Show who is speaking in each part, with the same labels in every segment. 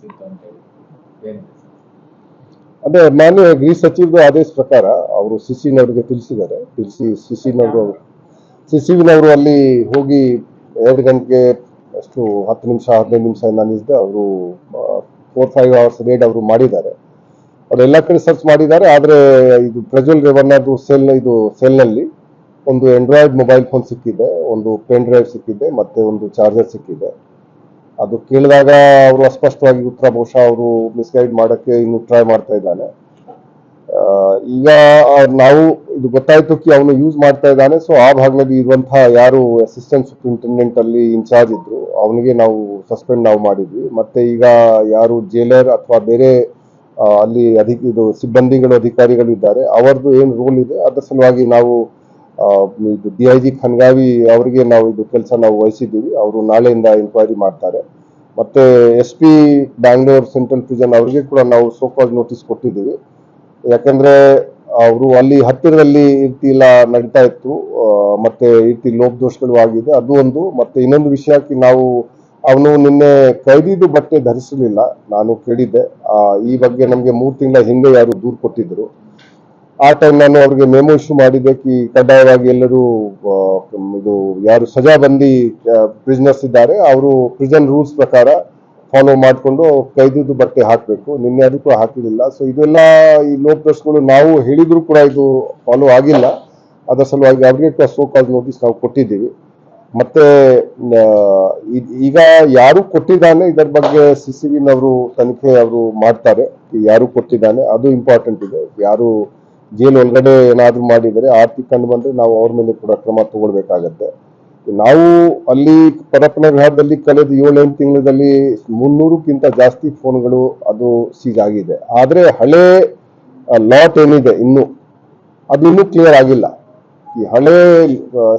Speaker 1: ಸಿಕ್ತು ಅಂತ ಹೇಳಿ ಏನಿದೆ?
Speaker 2: ಅದೇ ಮಾನ್ಯ ಗೃಹ ಸಚಿವರ ಆದೇಶ ಪ್ರಕಾರ ಅವರು ಸಿಸಿನವರಿಗೆ ಸಿಸಿವಿನವರು ಅಲ್ಲಿ ಹೋಗಿ 2 ಗಂಟೆಗೆ ಅಷ್ಟು 10 ನಿಮಿಷ 15 ನಿಮಿಷ ನಾನಿದ್ದೆ. ಅವರು 4-5 ಅವರ್ಸ್ ರೇಡ್ ಅವರು ಮಾಡಿದ್ದಾರೆ. ಅವರೆಲ್ಲ ಕಡೆ ಸರ್ಚ್ ಮಾಡಿದ್ದಾರೆ. ಆದ್ರೆ ಇದು ಪ್ರಜ್ವಲ್ ರೇವಣ್ಣದು ಸೆಲ್ನಲ್ಲಿ ಒಂದು ಆಂಡ್ರಾಯ್ಡ್ ಮೊಬೈಲ್ ಫೋನ್ ಸಿಕ್ಕಿದೆ, ಒಂದು ಪೆನ್ ಡ್ರೈವ್ ಸಿಕ್ಕಿದೆ, ಮತ್ತೆ ಒಂದು ಚಾರ್ಜರ್ ಸಿಕ್ಕಿದೆ. ಅದು ಕೇಳಿದಾಗ ಅವರು ಅಸ್ಪಷ್ಟವಾಗಿ ಉತ್ತರ, ಬಹುಶಃ ಅವರು ಮಿಸ್ಗೈಡ್ ಮಾಡಕ್ಕೆ ಇನ್ನು ಟ್ರೈ ಮಾಡ್ತಾ ಇದ್ದಾನೆ. ಈಗ ನಾವು ಇದು ಗೊತ್ತಾಯ್ತು ಕಿ ಅವನು ಯೂಸ್ ಮಾಡ್ತಾ ಇದ್ದಾನೆ. ಸೊ ಆ ಭಾಗದಲ್ಲಿ ಇರುವಂತಹ ಯಾರು ಅಸಿಸ್ಟೆಂಟ್ ಸೂಪರಿಂಟೆಂಡೆಂಟ್ ಅಲ್ಲಿ ಇನ್ಚಾರ್ಜ್ ಇದ್ರು ಅವನಿಗೆ ನಾವು ಸಸ್ಪೆಂಡ್ ಮಾಡಿದ್ವಿ. ಮತ್ತೆ ಈಗ ಯಾರು ಜೈಲರ್ ಅಥವಾ ಬೇರೆ ಅಲ್ಲಿ ಇದು ಸಿಬ್ಬಂದಿಗಳು ಅಧಿಕಾರಿಗಳು ಇದ್ದಾರೆ, ಅವರದ್ದು ಏನು ರೋಲ್ ಇದೆ ಅದರ ಸಲುವಾಗಿ ನಾವು ಇದು DIG ಖನ್ಗಾವಿ ಅವರಿಗೆ ನಾವು ಇದು ಕೆಲಸ ನಾವು ವಹಿಸಿದ್ದೀವಿ. ಅವರು ನಾಳೆಯಿಂದ ಇನ್ಕ್ವೈರಿ ಮಾಡ್ತಾರೆ. ಮತ್ತೆ SP ಬ್ಯಾಂಗ್ಳೂರ್ ಸೆಂಟ್ರಲ್ ಪ್ರಿಸನ್ ಅವರಿಗೆ ಕೂಡ ನಾವು ಸೋಕಾಸ್ ನೋಟಿಸ್ ಕೊಟ್ಟಿದ್ದೀವಿ. ಯಾಕಂದ್ರೆ ಅವರು ಅಲ್ಲಿ ಹತ್ತಿರದಲ್ಲಿ ಈ ಎಲ್ಲ ನಡೀತಾ ಇತ್ತು, ಮತ್ತೆ ಈ ಲೋಪದೋಷಗಳು ಆಗಿದೆ, ಅದು ಒಂದು. ಮತ್ತೆ ಇನ್ನೊಂದು ವಿಷಯಕ್ಕೆ ನಾವು ಅವನು ನಿನ್ನೆ ಕೈದಿದ್ದು ಬಟ್ಟೆ ಧರಿಸಲಿಲ್ಲ, ನಾನು ಕೇಳಿದ್ದೆ. ಈ ಬಗ್ಗೆ ನಮಗೆ 3 ತಿಂಗಳ ಹಿಂದೆ ಯಾರು ದೂರು ಕೊಟ್ಟಿದ್ರು. ಆ ಟೈಮ್ ನಾನು ಅವ್ರಿಗೆ ಮೆಮೊ ಇಶ್ಯೂ ಮಾಡಿದ್ದೆ ಕಿ ಕಡ್ಡಾಯವಾಗಿ ಎಲ್ಲರೂ ಇದು ಯಾರು ಸಜಾಬಂದಿ ಪ್ರಿಸ್ನರ್ಸ್ ಇದ್ದಾರೆ ಅವರು ಪ್ರಿಸನ್ ರೂಲ್ಸ್ ಪ್ರಕಾರ ಫಾಲೋ ಮಾಡಿಕೊಂಡು ಕೈದಿದ್ದು ಬಟ್ಟೆ ಹಾಕಬೇಕು. ನಿನ್ನೆ ಅದಕ್ಕೂ ಹಾಕಿರಲಿಲ್ಲ. ಸೊ ಇದೆಲ್ಲ ಈ ಲೋಪದೋಷಗಳು ನಾವು ಹೇಳಿದ್ರು ಕೂಡ ಇದು ಫಾಲೋ ಆಗಿಲ್ಲ. ಅದರ ಸಲುವಾಗಿ ಅವರಿಗೆ ಕೂಡ ಸೋಕಾಸ್ ನೋಟಿಸ್ ನಾವು ಕೊಟ್ಟಿದ್ದೀವಿ. ಮತ್ತೆ ಈಗ ಯಾರು ಕೊಟ್ಟಿದ್ದಾನೆ ಇದರ ಬಗ್ಗೆ ಸಿಸಿವಿನವರು ತನಿಖೆ ಅವರು ಮಾಡ್ತಾರೆ. ಯಾರು ಕೊಟ್ಟಿದ್ದಾನೆ ಅದು ಇಂಪಾರ್ಟೆಂಟ್ ಇದೆ. ಯಾರು ಜೈಲು ಒಳಗಡೆ ಏನಾದ್ರು ಮಾಡಿದರೆ ಆರ್ತಿ ಕಂಡು ಬಂದ್ರೆ ನಾವು ಅವ್ರ ಮೇಲೆ ಕೂಡ ಕ್ರಮ ತಗೊಳ್ಬೇಕಾಗತ್ತೆ. ನಾವು ಅಲ್ಲಿ ಪರಪ್ಪನಘಾಟದಲ್ಲಿ ಕಳೆದ 7-8 ತಿಂಗಳಲ್ಲಿ 300ಕ್ಕಿಂತ ಜಾಸ್ತಿ ಫೋನ್ಗಳು ಅದು ಸೀಜ್ ಆಗಿದೆ. ಆದ್ರೆ ಹಳೆ ಲಾಟ್ ಏನಿದೆ ಅದು ಇನ್ನೂ ಕ್ಲಿಯರ್ ಆಗಿಲ್ಲ. ಈ ಹಳೆ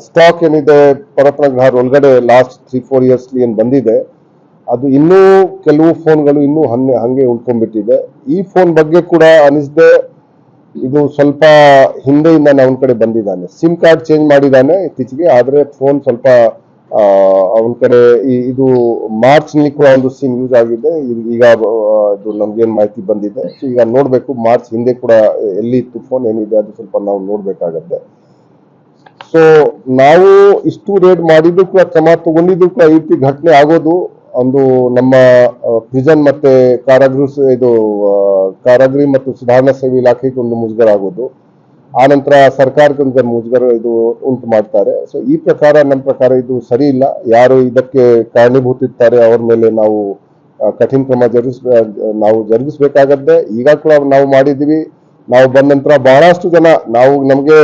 Speaker 2: ಸ್ಟಾಕ್ ಏನಿದೆ ಪರಪ್ಪನಘಾಟ್ ಒಳಗಡೆ ಲಾಸ್ಟ್ 3-4 ಇಯರ್ಸ್ ಏನ್ ಬಂದಿದೆ, ಅದು ಇನ್ನೂ ಕೆಲವು ಫೋನ್ಗಳು ಇನ್ನೂ ಹಂಗೆ ಉಳ್ಕೊಂಡ್ಬಿಟ್ಟಿದೆ. ಈ ಫೋನ್ ಬಗ್ಗೆ ಕೂಡ ಅನಿಸ್ದೆ ಇದು ಸ್ವಲ್ಪ ಹಿಂದೆಯಿಂದ ಅವನ ಕಡೆ ಬಂದಿದ್ದಾನೆ. ಸಿಮ್ ಕಾರ್ಡ್ ಚೇಂಜ್ ಮಾಡಿದ್ದಾನೆ ಇತ್ತೀಚೆಗೆ, ಆದ್ರೆ ಫೋನ್ ಸ್ವಲ್ಪ ಅವನ ಕಡೆ ಇದು ಮಾರ್ಚ್ ನಲ್ಲಿ ಕೂಡ ಒಂದು ಸಿಮ್ ಯೂಸ್ ಆಗಿದೆ. ಈಗ ಅದು ನಮ್ಗೇನ್ ಮಾಹಿತಿ ಬಂದಿದೆ. ಈಗ ನೋಡ್ಬೇಕು ಮಾರ್ಚ್ ಹಿಂದೆ ಕೂಡ ಎಲ್ಲಿ ಇತ್ತು ಫೋನ್ ಏನಿದೆ ಅದು ಸ್ವಲ್ಪ ನಾವು ನೋಡ್ಬೇಕಾಗತ್ತೆ. ಸೊ ನಾವು ಇಷ್ಟು ರೇಡ್ ಮಾಡಿದ್ದು ಕೂಡ ಕ್ರಮ ತಗೊಂಡಿದ್ದು ಕೂಡ ಈ ರೀತಿ ಘಟನೆ ಆಗೋದು ಒಂದು ನಮ್ಮ ಪ್ರಿಸನ್ ಮತ್ತೆ ಕಾರಾಗೃಹ ಮತ್ತು ಸುಧಾರಣಾ ಸೇವೆ ಇಲಾಖೆಗೆ ಒಂದು ಮುಜುಗರ ಆಗೋದು, ಆ ನಂತರ ಸರ್ಕಾರಕ್ಕೆ ಒಂದು ಮುಜುಗರ ಇದು ಉಂಟು ಮಾಡ್ತಾರೆ. ಸೊ ಈ ಪ್ರಕಾರ ನಮ್ಮ ಪ್ರಕಾರ ಇದು ಸರಿ ಇಲ್ಲ. ಯಾರು ಇದಕ್ಕೆ ಕಾರಣೀಭೂತಿರ್ತಾರೆ ಅವ್ರ ಮೇಲೆ ನಾವು ಕಠಿಣ ಕ್ರಮ ಜರುಗಿಸ್ಬೇಕಾಗತ್ತೆ. ಈಗ ಕೂಡ ನಾವು ಮಾಡಿದ್ದೀವಿ. ನಾವು ಬಂದ ನಂತರ ಬಹಳಷ್ಟು ಜನ ನಮ್ಗೆ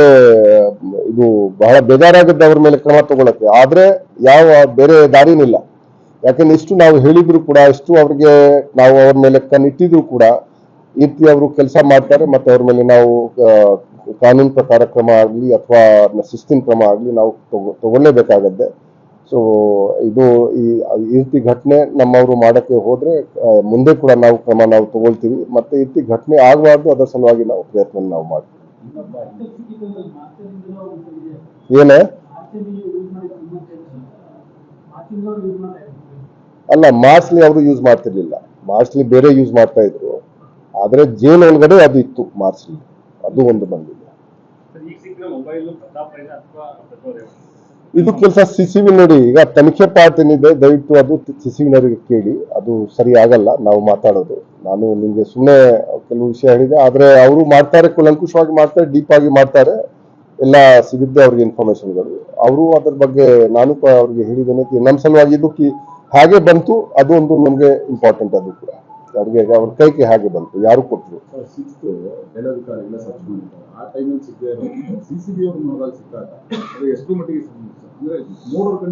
Speaker 2: ಇದು ಬಹಳ ಬೇಜಾರಾಗತ್ತೆ ಅವ್ರ ಮೇಲೆ ಕ್ರಮ ತಗೊಳಕ್ಕೆ. ಆದ್ರೆ ಯಾವ ಬೇರೆ ದಾರಿನಿಲ್ಲ. ಯಾಕಂದ್ರೆ ಇಷ್ಟು ನಾವು ಹೇಳಿದ್ರು ಕೂಡ, ಇಷ್ಟು ಅವ್ರಿಗೆ ನಾವು ಅವ್ರ ಮೇಲೆ ಕಣ್ಣಿಟ್ಟಿದ್ರು ಕೂಡ ಈ ರೀತಿ ಅವರು ಕೆಲಸ ಮಾಡ್ತಾರೆ. ಮತ್ತೆ ಅವ್ರ ಮೇಲೆ ನಾವು ಕಾನೂನು ಪ್ರಕಾರ ಕ್ರಮ ಆಗಲಿ ಅಥವಾ ಶಿಸ್ತಿನ ಕ್ರಮ ಆಗಲಿ ನಾವು ತಗೊಳ್ಳೇಬೇಕಾಗತ್ತೆ. ಸೊ ಇದು ಈ ರೀತಿ ಘಟನೆ ನಮ್ಮವರು ಮಾಡಕ್ಕೆ ಹೋದ್ರೆ ಮುಂದೆ ಕೂಡ ನಾವು ಕ್ರಮ ತಗೊಳ್ತೀವಿ. ಮತ್ತೆ ಈ ರೀತಿ ಘಟನೆ ಆಗಬಾರ್ದು, ಅದರ ಸಲುವಾಗಿ ನಾವು ಪ್ರಯತ್ನ ನಾವು ಮಾಡ್ತೀವಿ. ಏನೇ ಅಲ್ಲ, ಮಾರ್ಚ್ಲಿ ಅವರು ಯೂಸ್ ಮಾಡ್ತಿರ್ಲಿಲ್ಲ. ಮಾರ್ಚ್ಲಿ ಬೇರೆ ಯೂಸ್ ಮಾಡ್ತಾ ಇದ್ರು. ಆದ್ರೆ ಜೈಲ್ ಒಳಗಡೆ ಅದು ಇತ್ತು ಮಾರ್ಚ್ಲಿ, ಅದು ಒಂದು ಬಂದಿದೆ. ಇದು ಕೆಲಸ ಸಿಸಿವಿ ನೋಡಿ. ಈಗ ತನಿಖೆ ಪಾರ್ಟ್ ಏನಿದೆ ದಯವಿಟ್ಟು ಅದು ಸಿಸಿವಿನವರಿಗೆ ಕೇಳಿ, ಅದು ಸರಿ ಆಗಲ್ಲ ನಾವು ಮಾತಾಡೋದು. ನಾನು ನಿಮ್ಗೆ ಸುಮ್ಮನೆ ಕೆಲವು ವಿಷಯ ಹೇಳಿದೆ, ಆದ್ರೆ ಅವರು ಮಾಡ್ತಾರೆ, ಕುಲಂಕುಷವಾಗಿ ಮಾಡ್ತಾರೆ, ಡೀಪ್ ಆಗಿ ಮಾಡ್ತಾರೆ, ಎಲ್ಲ ಸಿಗುತ್ತೆ ಅವ್ರಿಗೆ ಇನ್ಫಾರ್ಮೇಶನ್ಗಳು. ಅವರು ಅದ್ರ ಬಗ್ಗೆ ನಾನು ಅವ್ರಿಗೆ ಹೇಳಿದ್ದೇನೆ ನಮ್ಮ ಸಲುವಾಗಿ ಇದು ಹಾಗೆ ಬಂತು, ಅದು ಒಂದು ನಮ್ಗೆ ಇಂಪಾರ್ಟೆಂಟ್. ಅದು ಕೂಡ ಅವ್ರಿಗೆ ಅವ್ರ ಕೈಗೆ ಹಾಗೆ ಬಂತು, ಯಾರು ಕೊಟ್ಟರು.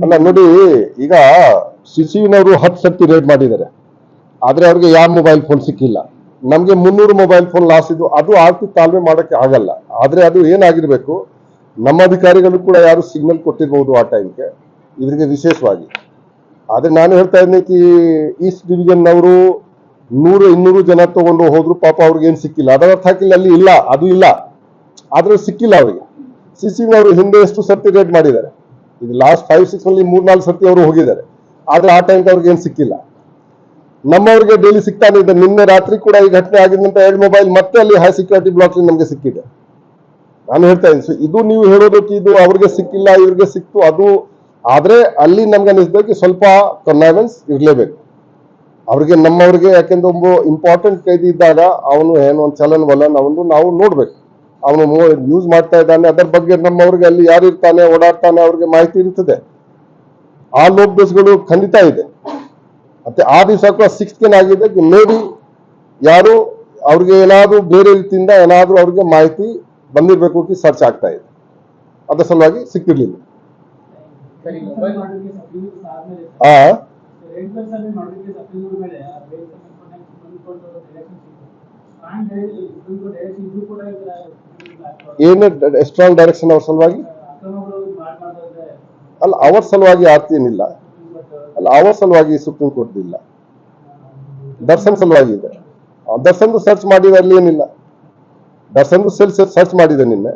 Speaker 2: ಅಲ್ಲ ನೋಡಿ, ಈಗ ಸಿಸಿವಿನವರು 10 ಸರ್ತಿ ರೇಡ್ ಮಾಡಿದ್ದಾರೆ, ಆದ್ರೆ ಅವ್ರಿಗೆ ಯಾವ ಮೊಬೈಲ್ ಫೋನ್ ಸಿಕ್ಕಿಲ್ಲ. ನಮ್ಗೆ 300 ಮೊಬೈಲ್ ಫೋನ್ ಲಾಸ್ ಇದು. ಅದು ಆರ್ತಿ ತಾಳ್ಮೆ ಮಾಡಕ್ಕೆ ಆಗಲ್ಲ. ಆದ್ರೆ ಅದು ಏನಾಗಿರ್ಬೇಕು, ನಮ್ಮ ಅಧಿಕಾರಿಗಳು ಕೂಡ ಯಾರು ಸಿಗ್ನಲ್ ಕೊಟ್ಟಿರ್ಬಹುದು ಆ ಟೈಮ್ಗೆ ಇವರಿಗೆ ವಿಶೇಷವಾಗಿ. ಆದ್ರೆ ನಾನು ಹೇಳ್ತಾ ಇದ್ದೀನಿ ಈಸ್ಟ್ ಡಿವಿಷನ್ ನವರು 100-200 ಜನ ತಗೊಂಡು ಹೋದ್ರು, ಪಾಪ ಅವ್ರಿಗೆ ಏನ್ ಸಿಕ್ಕಿಲ್ಲ. ಅದರ ಅರ್ಥ ಹಾಕಿಲ್ಲ, ಅಲ್ಲಿ ಇಲ್ಲ, ಅದು ಇಲ್ಲ, ಆದ್ರೆ ಸಿಕ್ಕಿಲ್ಲ ಅವರಿಗೆ. ಸಿಸಿವಿನವರು ಹಿಂದೆ ಎಷ್ಟು ಸರ್ತಿ ರೇಡ್ ಮಾಡಿದ್ದಾರೆ, ಇದು ಲಾಸ್ಟ್ 5-6 ನಲ್ಲಿ 3-4 ಸರ್ತಿ ಅವರು ಹೋಗಿದ್ದಾರೆ, ಆದ್ರೆ ಆ ಟೈಮ್ಗೆ ಅವ್ರಿಗೆ ಏನ್ ಸಿಕ್ಕಿಲ್ಲ. ನಮ್ಮವ್ರಿಗೆ ಡೈಲಿ ಸಿಗ್ತಾನೆ ಇದೆ. ನಿನ್ನೆ ರಾತ್ರಿ ಕೂಡ ಈ ಘಟನೆ ಆಗಿದ್ದಂತ 2 ಮೊಬೈಲ್ ಮತ್ತೆ ಅಲ್ಲಿ ಹೈ ಸೆಕ್ಯೂರಿಟಿ ಬ್ಲಾಕ್ ನಮಗೆ ಸಿಕ್ಕಿದೆ. ನಾನು ಹೇಳ್ತಾ ಇದ್ದೀನಿ, ಇದು ನೀವು ಹೇಳೋದಕ್ಕೆ ಇದು ಅವ್ರಿಗೆ ಸಿಕ್ಕಿಲ್ಲ ಇವ್ರಿಗೆ ಸಿಕ್ತು ಅದು, ಆದ್ರೆ ಅಲ್ಲಿ ನಮ್ಗೆ ಅನಿಸ್ಬೇಕು ಸ್ವಲ್ಪ ಕನ್ವೈನೆನ್ಸ್ ಇರ್ಲೇಬೇಕು ಅವ್ರಿಗೆ ನಮ್ಮವ್ರಿಗೆ. ಯಾಕೆಂದ್ರೆ ಒಬ್ಬ ಇಂಪಾರ್ಟೆಂಟ್ ಕೈದಿ ಇದ್ದಾಗ ಅವನು ಏನೋ ಒಂದು ಚಲನ್ ವಲನ್ ಅವನು ನಾವು ನೋಡ್ಬೇಕು. ಅವನು ಯೂಸ್ ಮಾಡ್ತಾ ಇದ್ದಾನೆ ಅದರ ಬಗ್ಗೆ ನಮ್ಮವ್ರಿಗೆ ಅಲ್ಲಿ ಯಾರು ಇರ್ತಾನೆ ಓಡಾಡ್ತಾನೆ ಅವ್ರಿಗೆ ಮಾಹಿತಿ ಇರ್ತದೆ. ಆ ಲೋಕದೋಷಗಳು ಖಂಡಿತ ಇದೆ. ಮತ್ತೆ ಆ ದಿವಸ ಕೂಡ 6th ಆಗಿದೆ, ಮೇ ಬಿ ಯಾರು ಅವ್ರಿಗೆ ಏನಾದ್ರು ಬೇರೆ ರೀತಿಯಿಂದ ಏನಾದ್ರು ಅವ್ರಿಗೆ ಮಾಹಿತಿ ಬಂದಿರ್ಬೇಕು, ಸರ್ಚ್ ಆಗ್ತಾ ಇದೆ, ಅದರ ಸಲುವಾಗಿ ಸಿಕ್ಕಿರ್ಲಿಲ್ಲ. ಏನು ಸ್ಟ್ರಾಂಗ್ ಡೈರೆಕ್ಷನ್ ಅವ್ರ ಸಲುವಾಗಿ ಅಲ್ಲ, ಅವ್ರ ಸಲುವಾಗಿ ಆರ್ತಿಯೇನಿಲ್ಲ ಅಲ್ಲ, ಅವ್ರ ಸಲುವಾಗಿ ಸುಪ್ರೀಂ ಕೋರ್ಟ್ ಇಲ್ಲ, ದರ್ಶನ್ ಸಲುವಾಗಿ ಇದೆ. ದರ್ಶನ್ ಸರ್ಚ್ ಮಾಡಿದ್ರೆ ಅಲ್ಲಿ ಏನಿಲ್ಲ, ದರ್ಶನ್ ಸೆಲ್ ಸರ್ಚ್ ಮಾಡಿದೆ ನಿನ್ನೆ.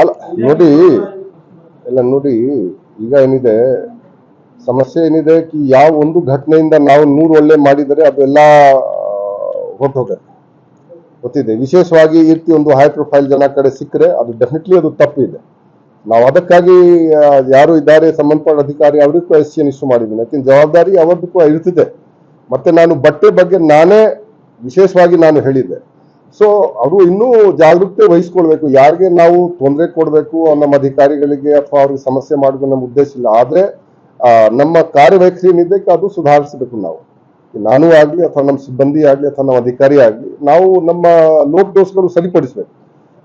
Speaker 2: ಅಲ್ಲ ನೋಡಿ, ಎಲ್ಲ ನೋಡಿ, ಈಗ ಏನಿದೆ ಸಮಸ್ಯೆ ಏನಿದೆ ಕಿ ಯಾವ ಒಂದು ಘಟನೆಯಿಂದ ನಾವು 100 ಒಳ್ಳೆ ಮಾಡಿದರೆ ಅದೆಲ್ಲ ಹೊರಟೋಗುತ್ತೆ, ಗೊತ್ತಿದೆ. ವಿಶೇಷವಾಗಿ ಈ ರೀತಿ ಒಂದು ಹೈ ಪ್ರೊಫೈಲ್ ಜನ ಕಡೆ ಸಿಕ್ಕರೆ ಅದು ಡೆಫಿನೆಟ್ಲಿ ಅದು ತಪ್ಪಿದೆ. ನಾವು ಅದಕ್ಕಾಗಿ ಯಾರು ಇದ್ದಾರೆ ಸಂಬಂಧಪಟ್ಟ ಅಧಿಕಾರಿ ಅವ್ರಿಗೂ SCN ಇಶ್ಯೂ ಮಾಡಿದ್ದೀನಿ. ಯಾಕೆಂದ್ರೆ ಜವಾಬ್ದಾರಿ ಅವರದ್ದು ಕೂಡ ಇರ್ತಿದೆ. ಮತ್ತೆ ನಾನು ಬಟ್ಟೆ ಬಗ್ಗೆ ನಾನೇ ವಿಶೇಷವಾಗಿ ನಾನು ಹೇಳಿದ್ದೆ. ಸೊ ಅವರು ಇನ್ನೂ ಜಾಗರೂಕತೆ ವಹಿಸ್ಕೊಳ್ಬೇಕು. ಯಾರಿಗೆ ನಾವು ತೊಂದರೆ ಕೊಡಬೇಕು ನಮ್ಮ ಅಧಿಕಾರಿಗಳಿಗೆ ಅಥವಾ ಅವ್ರಿಗೆ ಸಮಸ್ಯೆ ಮಾಡಬೇಕು ನಮ್ಮ ಉದ್ದೇಶ ಇಲ್ಲ. ಆದ್ರೆ ನಮ್ಮ ಕಾರ್ಯವೈಖರಿ ಏನಿದೆ ಅದು ಸುಧಾರಿಸಬೇಕು. ನಾನು ಆಗ್ಲಿ ಅಥವಾ ನಮ್ಮ ಸಿಬ್ಬಂದಿ ಆಗ್ಲಿ ಅಥವಾ ನಮ್ಮ ಅಧಿಕಾರಿ ಆಗ್ಲಿ ನಾವು ನಮ್ಮ ಲೋಪದೋಷಗಳು ಸರಿಪಡಿಸ್ಬೇಕು.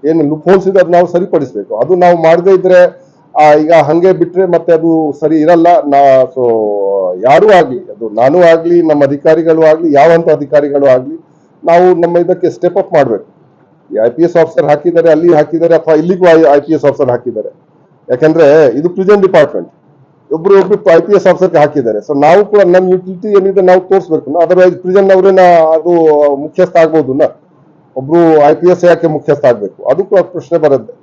Speaker 2: ಏನು ಲೂಪ್ಹೋಲ್ಸ್ ಇದೆ ಅದು ನಾವು ಸರಿಪಡಿಸ್ಬೇಕು. ಅದು ನಾವು ಮಾಡದೇ ಇದ್ರೆ ಈಗ ಹಂಗೆ ಬಿಟ್ರೆ ಮತ್ತೆ ಅದು ಸರಿ ಇರಲ್ಲ. ಸೊ ಯಾರು ಆಗ್ಲಿ, ಅದು ನಾನು ಆಗ್ಲಿ ನಮ್ಮ ಅಧಿಕಾರಿಗಳು ಆಗ್ಲಿ ಯಾವಂತ ಅಧಿಕಾರಿಗಳು ಆಗ್ಲಿ ನಾವು ನಮ್ಮ ಇದಕ್ಕೆ ಸ್ಟೆಪ್ ಅಪ್ ಮಾಡ್ಬೇಕು. IPS ಆಫೀಸರ್ ಹಾಕಿದ್ದಾರೆ, ಅಲ್ಲಿ ಹಾಕಿದ್ದಾರೆ, ಅಥವಾ ಇಲ್ಲಿಗೂ IPS ಆಫೀಸರ್ ಹಾಕಿದ್ದಾರೆ. ಯಾಕಂದ್ರೆ ಇದು ಪ್ರಿಸನ್ ಡಿಪಾರ್ಟ್ಮೆಂಟ್, ಒಬ್ರು IPS ಆಫೀಸರ್ಗೆ ಹಾಕಿದ್ದಾರೆ. ಸೊ ನಾವು ಕೂಡ ನಮ್ಮ ಯುಟಿಲಿಟಿ ಏನಿದೆ ನಾವು ತೋರಿಸ್ಬೇಕು. ಅದರ್ವೈಸ್ ಪ್ರಿಸನ್ ಅವರೇನ ಅದು ಮುಖ್ಯಸ್ಥ ಆಗ್ಬೋದು, ಒಬ್ರು IPS ಯಾಕೆ ಮುಖ್ಯಸ್ಥ ಆಗ್ಬೇಕು, ಅದು ಕೂಡ ಪ್ರಶ್ನೆ ಬರುತ್ತೆ.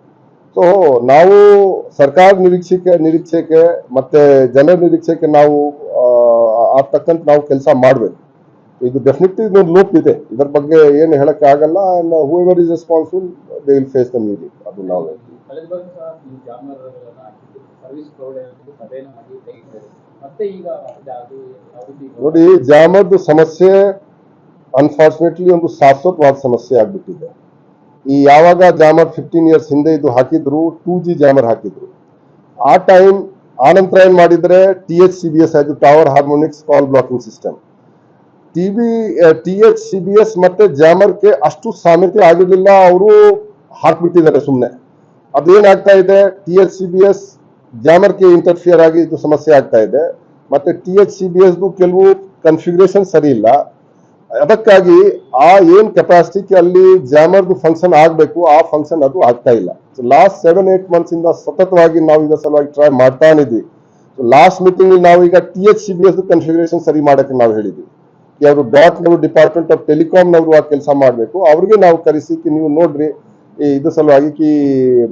Speaker 2: ಸೊ ನಾವು ಸರ್ಕಾರ ನಿರೀಕ್ಷೆಗೆ ಮತ್ತೆ ಜನರ ನಿರೀಕ್ಷೆಗೆ ನಾವು ತಕ್ಕಂತ ನಾವು ಕೆಲಸ ಮಾಡ್ಬೇಕು. ಇದು ಡೆಫಿನೆಟ್ಲಿ ಇದೊಂದು ಲೋಪ್ ಇದೆ, ಇದರ ಬಗ್ಗೆ ಏನು ಹೇಳಕ್ಕೆ ಆಗಲ್ಲ. However is responsible they will face the music. ಅದು ನಾವು ನೋಡಿ, ಜಾಮರ್ದು ಸಮಸ್ಯೆ ಅನ್ಫಾರ್ಚುನೇಟ್ಲಿ ಒಂದು ಶಾಶ್ವತವಾದ ಸಮಸ್ಯೆ ಆಗ್ಬಿಟ್ಟಿದೆ. ಈ ಯಾವಾಗ ಜಾಮರ್ 15 years ಹಿಂದೆ ಇದು ಹಾಕಿದ್ರು, 2G ಜಾಮರ್ ಹಾಕಿದ್ರು. ಆ ಟೈಮ್ ಆನಂತರ ಏನ್ ಮಾಡಿದ್ರೆ THCBS ಆಯ್ತು, ಟವರ್ ಹಾರ್ಮೋನಿಕ್ಸ್ ಕಾಲ್ ಬ್ಲಾಕಿಂಗ್ ಸಿಸ್ಟಮ್. THCBS ಮತ್ತೆ ಜಾಮರ್ಗೆ ಅಷ್ಟು ಸಾಮರ್ಥ್ಯ ಆಗಿರ್ಲಿಲ್ಲ, ಅವರು ಹಾಕ್ಬಿಟ್ಟಿದ್ದಾರೆ ಸುಮ್ಮನೆ. ಅದೇನಾಗ್ತಾ ಇದೆ, THCBS ಜಾಮರ್ಗೆ ಇಂಟರ್ಫಿಯರ್ ಆಗಿ ಇದು ಸಮಸ್ಯೆ ಆಗ್ತಾ ಇದೆ. ಮತ್ತೆ THCBS ಕೆಲವು ಕನ್ಫಿಗರೇಷನ್ ಸರಿ ಇಲ್ಲ. ಅದಕ್ಕಾಗಿ ಆ ಏನ್ ಕೆಪಾಸಿಟಿ ಅಲ್ಲಿ ಜಾಮರ್ದು ಫಂಕ್ಷನ್ ಆಗ್ಬೇಕು ಆ ಫಂಕ್ಷನ್ ಅದು ಆಗ್ತಾ ಇಲ್ಲ. ಲಾಸ್ಟ್ 7-8 months ಇಂದ ಸತತವಾಗಿ ನಾವು ಇದರ ಸಲುವಾಗಿ ಟ್ರೈ ಮಾಡ್ತಾ ಇದ್ವಿ. ಲಾಸ್ಟ್ ಮೀಟಿಂಗ್ ನಾವು ಈಗ THCBS ಕನ್ಫಿಗರೇಷನ್ ಸರಿ ಮಾಡಕ್ಕೆ ನಾವು ಹೇಳಿದ್ವಿ. ಅವರು ನವರು ಡಿಪಾರ್ಟ್ಮೆಂಟ್ ಆಫ್ ಟೆಲಿಕಾಂ ನವರು ಆ ಕೆಲಸ ಮಾಡಬೇಕು. ಅವ್ರಿಗೆ ನಾವು ಕರೆಸಿ ನೀವು ನೋಡ್ರಿ ಇದು ಸಲುವಾಗಿ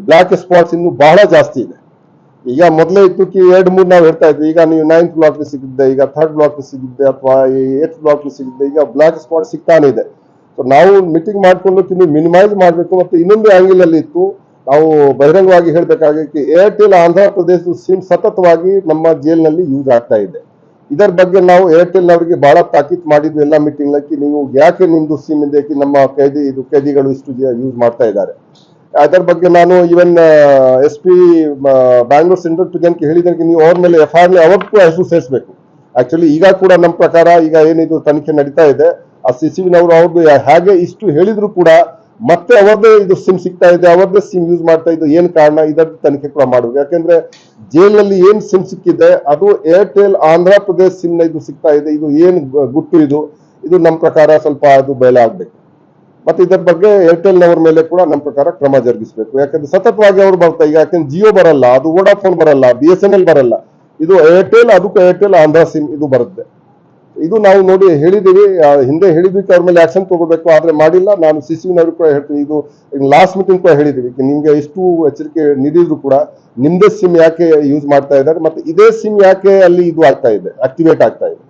Speaker 2: ಬ್ಲಾಕ್ ಸ್ಪಾಟ್ಸ್ ಇನ್ನು ಬಹಳ ಜಾಸ್ತಿ ಇದೆ. ಈಗ ಮೊದಲೇ ಇತ್ತು 2-3 ನಾವು ಹೇಳ್ತಾ ಇದ್ವಿ. ಈಗ ನೀವು 9th ಬ್ಲಾಕ್ ಸಿಗುತ್ತೆ, ಈಗ 3rd ಬ್ಲಾಕ್ ಸಿಗುತ್ತೆ, ಅಥವಾ 8th ಬ್ಲಾಕ್ ಸಿಗುತ್ತೆ. ಈಗ ಬ್ಲಾಕ್ ಸ್ಪಾಟ್ ಸಿಗ್ತಾನೆ ಇದೆ. ಸೊ ನಾವು ಮೀಟಿಂಗ್ ಮಾಡ್ಕೊಂಡು ಮಿನಿಮೈಸ್ ಮಾಡಬೇಕು. ಮತ್ತೆ ಇನ್ನೊಂದು ಆಂಗಲ್ ಅಲ್ಲಿ ಇತ್ತು, ನಾವು ಬಹಿರಂಗವಾಗಿ ಹೇಳ್ಬೇಕಾಗಿ ಏರ್ಟೆಲ್ ಆಂಧ್ರ ಪ್ರದೇಶದ ಸಿಮ್ ಸತತವಾಗಿ ನಮ್ಮ ಜೈಲಿನಲ್ಲಿ ಯೂಸ್ ಆಗ್ತಾ ಇದೆ. ಇದರ ಬಗ್ಗೆ ನಾವು ಏರ್ಟೆಲ್ ಅವರಿಗೆ ಬಹಳ ತಾಕೀತ್ ಮಾಡಿದ್ವಿ ಎಲ್ಲ ಮೀಟಿಂಗ್ ನಲ್ಲಿ, ನೀವು ಯಾಕೆ ನಿಮ್ದು ಸಿಮ್ ಇದೆ ನಮ್ಮ ಕೈದಿಗಳು ಇಷ್ಟು ಯೂಸ್ ಮಾಡ್ತಾ ಇದ್ದಾರೆ. ಅದರ ಬಗ್ಗೆ ನಾನು ಇವನ್ SP ಬ್ಯಾಂಗ್ಳೂರ್ ಸೆಂಟ್ರಲ್ ಪ್ರಿಸನ್ಗೆ ಹೇಳಿದ್ದಕ್ಕೆ ನೀವು ಅವ್ರ ಮೇಲೆ FIR ಅವತ್ತು ಹೆಸರು ಸೇರಿಸಬೇಕು. ಆಕ್ಚುಲಿ ಈಗ ಕೂಡ ನಮ್ಮ ಪ್ರಕಾರ ಈಗ ಏನಿದು ತನಿಖೆ ನಡೀತಾ ಇದೆ, ಆ CCVನವರು ಅವ್ರದ್ದು ಹಾಗೆ ಇಷ್ಟು ಹೇಳಿದ್ರು ಕೂಡ ಮತ್ತೆ ಅವರದೇ ಇದು ಸಿಮ್ ಸಿಗ್ತಾ ಇದೆ, ಅವರದೇ ಸಿಮ್ ಯೂಸ್ ಮಾಡ್ತಾ ಇದ್ದು ಏನ್ ಕಾರಣ, ಇದರ ತನಿಖೆ ಕೂಡ ಮಾಡಬೇಕು. ಯಾಕೆಂದ್ರೆ ಜೈಲಿನಲ್ಲಿ ಏನ್ ಸಿಮ್ ಸಿಕ್ಕಿದೆ ಅದು ಏರ್ಟೆಲ್ ಆಂಧ್ರ ಪ್ರದೇಶ್ ಸಿಮ್ ನ ಇದು ಸಿಗ್ತಾ ಇದೆ. ಇದು ಏನ್ ಗುಟ್ಟು ಇದು ನಮ್ಮ ಪ್ರಕಾರ ಸ್ವಲ್ಪ ಅದು ಬಯಲಾಗಬೇಕು. ಮತ್ತೆ ಇದರ ಬಗ್ಗೆ ಏರ್ಟೆಲ್ ನವರ ಮೇಲೆ ಕೂಡ ನಮ್ಮ ಪ್ರಕಾರ ಕ್ರಮ ಜರುಗಿಸಬೇಕು. ಯಾಕಂದ್ರೆ ಸತತವಾಗಿ ಅವರು ಬರ್ತಾ ಈಗ, ಯಾಕಂದ್ರೆ ಜಿಯೋ ಬರಲ್ಲ, ಅದು ವೋಡಾಫೋನ್ ಬರಲ್ಲ, BSNL ಬರಲ್ಲ, ಇದು ಏರ್ಟೆಲ್, ಅದಕ್ಕೂ ಏರ್ಟೆಲ್ ಆಂಧ್ರ ಸಿಮ್ ಇದು ಬರುತ್ತೆ. ಇದು ನಾವು ನೋಡಿ ಹೇಳಿದೀವಿ, ಹಿಂದೆ ಹೇಳಿದ್ವಿ ಅವ್ರ ಮೇಲೆ ಆಕ್ಷನ್ ತಗೋಬೇಕು, ಆದ್ರೆ ಮಾಡಿಲ್ಲ. ನಾನು ಸಿಸಿವಿನವ್ರು ಕೂಡ ಹೇಳ್ತೀನಿ, ಇದು ಲಾಸ್ಟ್ ಮೀಟಿಂಗ್ ಕೂಡ ಹೇಳಿದೀವಿ, ನಿಮ್ಗೆ ಎಷ್ಟು ಎಚ್ಚರಿಕೆ ನೀಡಿದ್ರು ಕೂಡ ನಿಮ್ದೇ ಸಿಮ್ ಯಾಕೆ ಯೂಸ್ ಮಾಡ್ತಾ ಇದ್ದಾರೆ, ಮತ್ತೆ ಇದೇ ಸಿಮ್ ಯಾಕೆ ಅಲ್ಲಿ ಇದು ಆಗ್ತಾ ಇದೆ, ಆಕ್ಟಿವೇಟ್ ಆಗ್ತಾ ಇದೆ,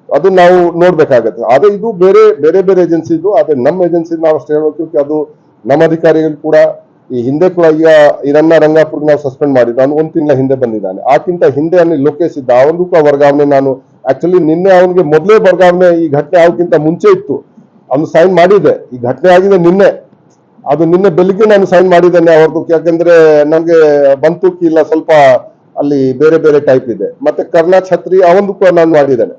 Speaker 2: ಅದು ನಾವು ನೋಡ್ಬೇಕಾಗತ್ತೆ. ಆದ್ರೆ ಇದು ಬೇರೆ ಬೇರೆ ಬೇರೆ ಏಜೆನ್ಸಿ ಇದು, ಆದ್ರೆ ನಮ್ಮ ಏಜೆನ್ಸಿ ನಾವು ಅಷ್ಟೇ ಹೇಳ್ಬೇಕು, ಅದು ನಮ್ಮ ಅಧಿಕಾರಿಗಳು ಕೂಡ ಈ ಹಿಂದೆ ಕೂಡ ಈಗ ಇರಣ್ಣ ರಂಗಾಪುರ್ ನಾವು ಸಸ್ಪೆಂಡ್ ಮಾಡಿದ್ದು, ಅವನು 1 ತಿಂಗಳ ಹಿಂದೆ ಬಂದಿದ್ದಾನೆ. ಆಕ್ಕಿಂತ ಹಿಂದೆ ಅಲ್ಲಿ ಲೋಕೇಶ್ ಇದ್ದ, ಅವನು ಕೂಡ ವರ್ಗಾವಣೆ ನಾನು ಆಕ್ಚುಲಿ ನಿನ್ನೆ ಅವನಿಗೆ ಮೊದಲೇ ವರ್ಗಾವಣೆ, ಈ ಘಟನೆ ಆಗೋಕ್ಕಿಂತ ಮುಂಚೆ ಇತ್ತು, ಅವನು ಸೈನ್ ಮಾಡಿದೆ. ಈ ಘಟನೆ ಆಗಿದೆ ನಿನ್ನೆ, ಅದು ನಿನ್ನೆ ಬೆಳಿಗ್ಗೆ ನಾನು ಸೈನ್ ಮಾಡಿದ್ದೇನೆ ಅವ್ರದ್ದು, ಯಾಕಂದ್ರೆ ನಮ್ಗೆ ಬಂತೂಕಿ ಇಲ್ಲ, ಸ್ವಲ್ಪ ಅಲ್ಲಿ ಬೇರೆ ಬೇರೆ ಟೈಪ್ ಇದೆ. ಮತ್ತೆ ಕರ್ನಾ ಛತ್ರಿ ಅವನು ಕೂಡ ನಾನು ಮಾಡಿದ್ದೇನೆ,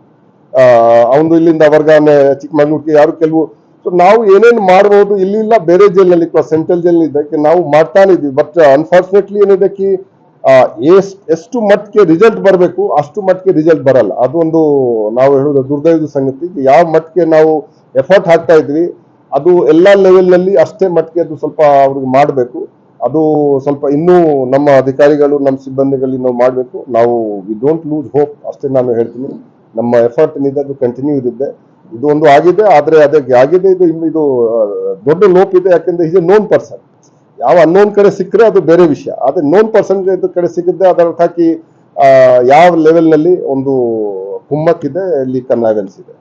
Speaker 2: ಅವನು ಇಲ್ಲಿಂದ ವರ್ಗಾವಣೆ ಚಿಕ್ಕಮಗಳೂರಿಗೆ ಯಾರು ಕೆಲವು. ಸೊ ನಾವು ಏನೇನು ಮಾಡಬಹುದು, ಇಲ್ಲಿಲ್ಲ ಬೇರೆ ಜೈಲಿನಲ್ಲಿ ಸೆಂಟ್ರಲ್ ಜೈಲ್ ಇದಕ್ಕೆ ನಾವು ಮಾಡ್ತಾನೆ ಇದ್ವಿ. ಬಟ್ ಅನ್ಫಾರ್ಚುನೇಟ್ಲಿ ಏನಿದೆ ಕಿ ಎಷ್ಟು ಮಟ್ಟಿಗೆ ರಿಸಲ್ಟ್ ಬರಬೇಕು ಅಷ್ಟು ಮಟ್ಟಿಗೆ ರಿಸಲ್ಟ್ ಬರಲ್ಲ. ಅದೊಂದು ನಾವು ಹೇಳುದು ದುರ್ದೈವದ ಸಂಗತಿ. ಯಾವ ಮಟ್ಟಿಗೆ ನಾವು ಎಫರ್ಟ್ ಹಾಕ್ತಾ ಇದ್ವಿ ಅದು ಎಲ್ಲಾ ಲೆವೆಲ್ ನಲ್ಲಿ ಅಷ್ಟೇ ಮಟ್ಟಿಗೆ ಅದು ಸ್ವಲ್ಪ ಅವ್ರಿಗೆ ಮಾಡಬೇಕು. ಅದು ಸ್ವಲ್ಪ ಇನ್ನೂ ನಮ್ಮ ಅಧಿಕಾರಿಗಳು ನಮ್ಮ ಸಿಬ್ಬಂದಿಗಳು ನಾವು ಮಾಡಬೇಕು. ನಾವು ವಿ ಡೋಂಟ್ ಲೂಸ್ ಹೋಪ್ ಅಷ್ಟೇ ನಾನು ಹೇಳ್ತೀನಿ. ನಮ್ಮ ಎಫರ್ಟ್ ಏನಿದೆ ಅದು ಕಂಟಿನ್ಯೂ ಇದೆ. ಇದು ಒಂದು ಆಗಿದೆ, ಆದ್ರೆ ಅದಕ್ಕೆ ಆಗಿದೆ ಇದು ದೊಡ್ಡ ಲೋಪ್ ಇದೆ. ಯಾಕಂದ್ರೆ ಈಸ್ ಎ ನೋನ್ ಪರ್ಸನ್. ಯಾವ ಅನ್ನೋನ್ ಕಡೆ ಸಿಕ್ಕರೆ ಅದು ಬೇರೆ ವಿಷಯ, ಆದ್ರೆ ನೋನ್ ಪರ್ಸನ್ ಕಡೆ ಸಿಕ್ಕಿದ್ರೆ ಅದರ ಅರ್ಥ ಯಾವ ಲೆವೆಲ್ ನಲ್ಲಿ ಒಂದು ಕುಮ್ಮಕ್ಕಿದೆ, ಇಲ್ಲಿ ಕನ್ನವೆನ್ಸ್ ಇದೆ.